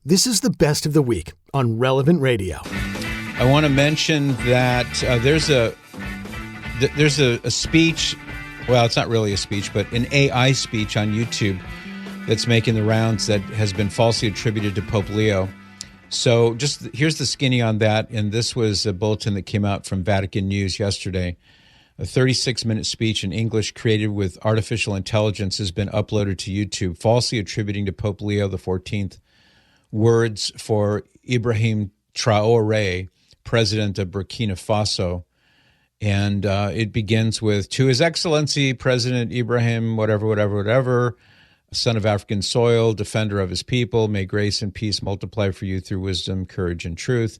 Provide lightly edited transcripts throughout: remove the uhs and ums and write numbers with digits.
This is the best of the week on Relevant Radio. I want to mention that there's a speech. Well, it's not really a speech, but an AI speech on YouTube that's making the rounds that has been falsely attributed to Pope Leo. So just here's the skinny on that. And this was a bulletin that came out from Vatican News yesterday. A 36-minute speech in English created with artificial intelligence has been uploaded to YouTube, falsely attributing to Pope Leo XIV words for Ibrahim Traoré, president of Burkina Faso. And it begins with, to His Excellency, President Ibrahim, whatever, son of African soil, defender of his people, may grace and peace multiply for you through wisdom, courage, and truth.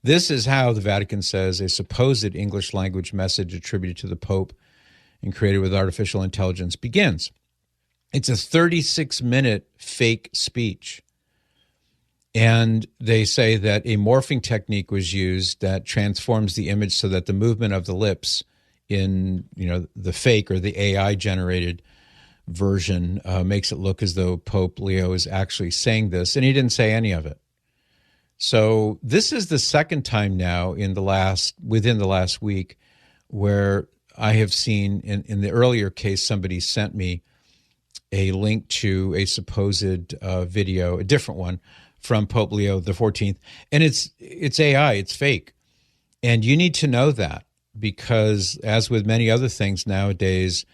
This is how the Vatican says a supposed English language message attributed to the Pope and created with artificial intelligence begins. It's a 36-minute fake speech. And they say that a morphing technique was used that transforms the image so that the movement of the lips in, the fake or the AI-generated version makes it look as though Pope Leo is actually saying this, and he didn't say any of it. So this is the second time now within the last week where I have seen, in the earlier case, somebody sent me a link to a supposed video, a different one, from Pope Leo XIV, and it's AI, it's fake. And you need to know that because, as with many other things nowadays,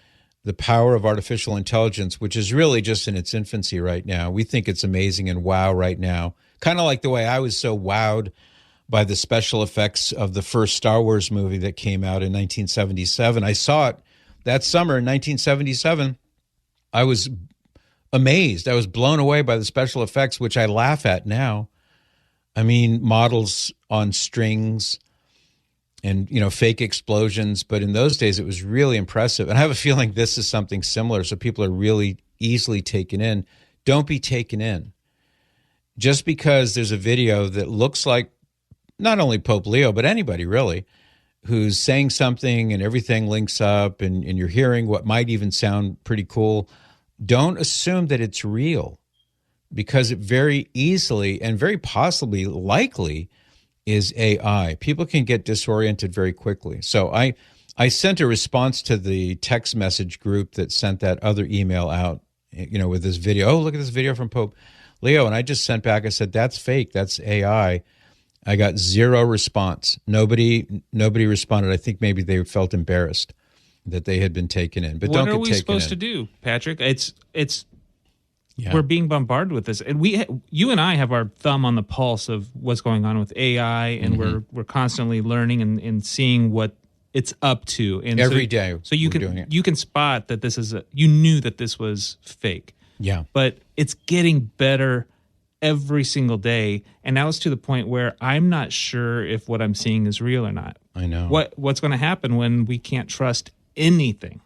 the power of artificial intelligence, which is really just in its infancy right now, we think it's amazing and wow right now, kind of like the way I was so wowed by the special effects of the first Star Wars movie that came out in 1977. I saw it that summer in 1977. I was amazed. I was blown away by the special effects, which I laugh at now. I mean, models on strings and, fake explosions. But in those days, it was really impressive. And I have a feeling this is something similar. So people are really easily taken in. Don't be taken in. Just because there's a video that looks like not only Pope Leo, but anybody really, who's saying something and everything links up and you're hearing what might even sound pretty cool, don't assume that it's real, because it very easily and very possibly likely is AI. People can get disoriented very quickly. So I sent a response to the text message group that sent that other email out, with this video. Oh, look at this video from Pope Leo. And I just sent back, I said, that's fake. That's AI. I got zero response. Nobody responded. I think maybe they felt embarrassed that they had been taken in. But don't get taken in. What are we supposed to do, Patrick? We're being bombarded with this, and you and I have our thumb on the pulse of what's going on with AI, and we're constantly learning and seeing what it's up to. And every day, so you can spot that this is you knew that this was fake. Yeah, but it's getting better every single day, and now it's to the point where I'm not sure if what I'm seeing is real or not. I know what's going to happen when we can't trust anything.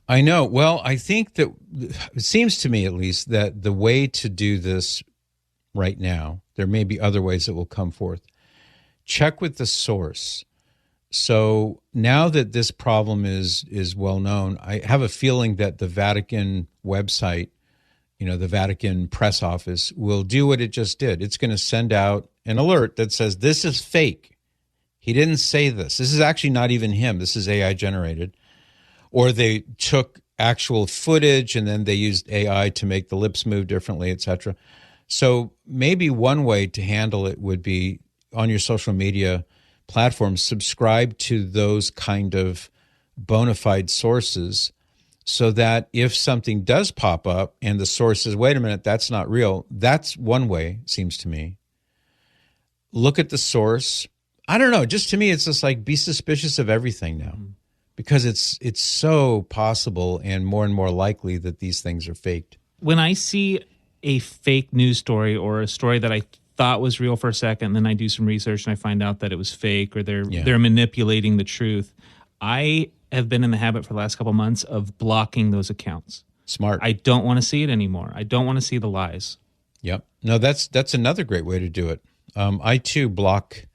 I know. Well, I think that it seems to me, at least, that the way to do this right now, there may be other ways that will come forth. Check with the source. So now that this problem is well known, I have a feeling that the Vatican website, the Vatican press office, will do what it just did. It's going to send out an alert that says, this is fake. He didn't say this. This is actually not even him. This is AI generated. Or they took actual footage and then they used AI to make the lips move differently, etc. So maybe one way to handle it would be on your social media platforms, subscribe to those kind of bona fide sources so that if something does pop up and the source says, wait a minute, that's not real, that's one way, seems to me. Look at the source. I don't know. Just to me, it's just like be suspicious of everything now. Because it's so possible and more likely that these things are faked. When I see a fake news story or a story that I thought was real for a second, and then I do some research and I find out that it was fake or they're manipulating the truth, I have been in the habit for the last couple months of blocking those accounts. Smart. I don't want to see it anymore. I don't want to see the lies. Yep. No, that's another great way to do it. I too block.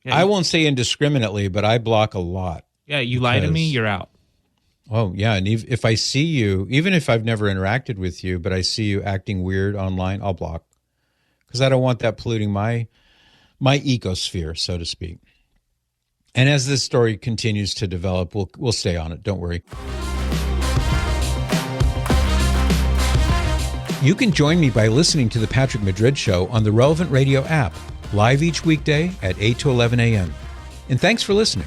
Yeah, I won't say indiscriminately, but I block a lot. Yeah, you lie to me, you're out. Oh, yeah. And if I see you, even if I've never interacted with you, but I see you acting weird online, I'll block. because I don't want that polluting my ecosphere, so to speak. And as this story continues to develop, we'll stay on it. Don't worry. You can join me by listening to The Patrick Madrid Show on the Relevant Radio app, live each weekday at 8 to 11 a.m. And thanks for listening.